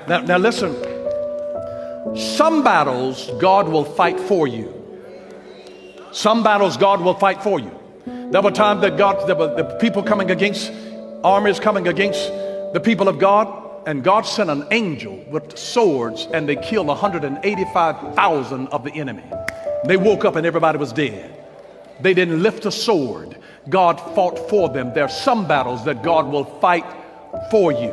Now listen. Some battles God will fight for you. Some battles God will fight for you. There were times that there were the people coming against, armies coming against the people of God, and God sent an angel with swords, and they killed 185,000 of the enemy. They woke up and everybody was dead. They didn't lift a sword. God fought for them. There are some battles that God will fight for you.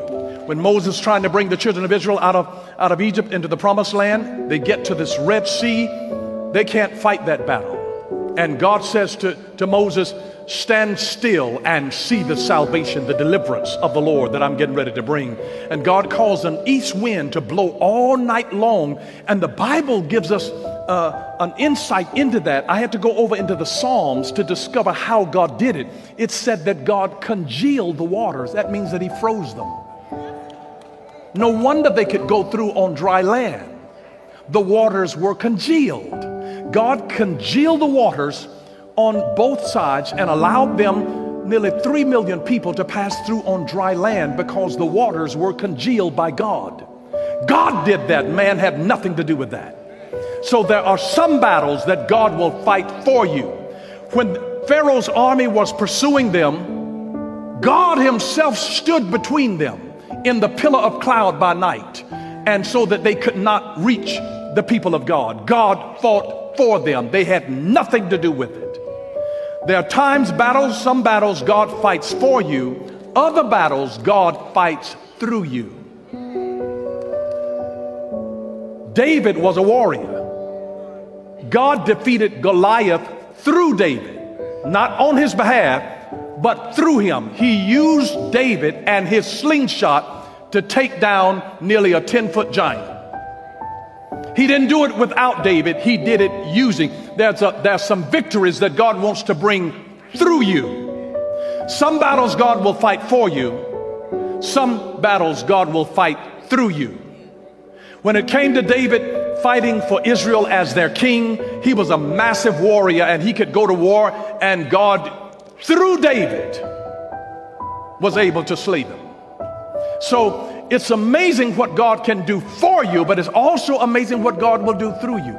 When Moses trying to bring the children of Israel out of Egypt into the promised land, they get to this Red Sea. They can't fight that battle. And God says to Moses, stand still and see the salvation, the deliverance of the Lord that I'm getting ready to bring. And God caused an east wind to blow all night long. And the Bible gives us an insight into that. I had to go over into the Psalms to discover how God did it. It said that God congealed the waters. That means that he froze them. No wonder they could go through on dry land. The waters were congealed. God congealed the waters on both sides and allowed them, nearly 3 million people, to pass through on dry land because the waters were congealed by God. God did that. Man had nothing to do with that. So there are some battles that God will fight for you. When Pharaoh's army was pursuing them, God himself stood between them in the pillar of cloud by night, and so that they could not reach the people of God. God fought for them. They had nothing to do with it. There are times, battles, some battles God fights for you. Other battles God fights through you. David was a warrior. God defeated Goliath through David, not on his behalf, but through him. He used David and his slingshot to take down nearly a 10-foot giant. He didn't do it without David. He did it using. There's some victories that God wants to bring through you. Some battles God will fight for you. Some battles God will fight through you. When it came to David fighting for Israel as their king, he was a massive warrior and he could go to war, and God, through David, was able to slay them. So it's amazing what God can do for you, but it's also amazing what God will do through you.